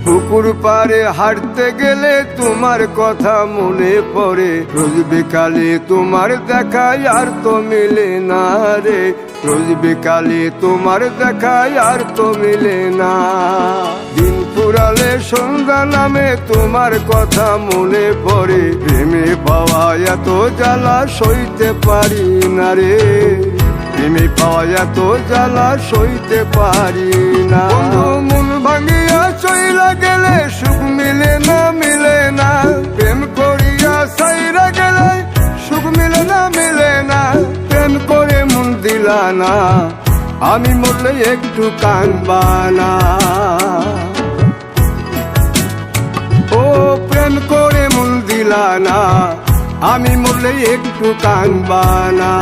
পুকুর পাড়ে হাঁটতে গেলে তোমার কথা মনে পড়ে, রোজ বিকালে তোমার দেখায় আর তো মিলে না রে, রোজ বিকালে তোমার দেখায় আর তো মিলে না। দিন ফুরালে সন্ধ্যা নামে তোমার কথা মনে পড়ে, প্রেমে পাওয়া এত জ্বালা সইতে পারি না রে, প্রেমে পাওয়া এত জ্বালা সইতে পারি না। মন ভাঙিয়া চইলা গেলে সুখ মিলে না, মিলে না, প্রেম করিয়া সাইরা গেলে সুখ মিলে না, মিলে না, প্রেম করে মন দিলা না, আমি মরলে একটু কাঁদবা না। ও প্রেম করে মন দিলা না, আমি মরলে একটু কাঁদবা না।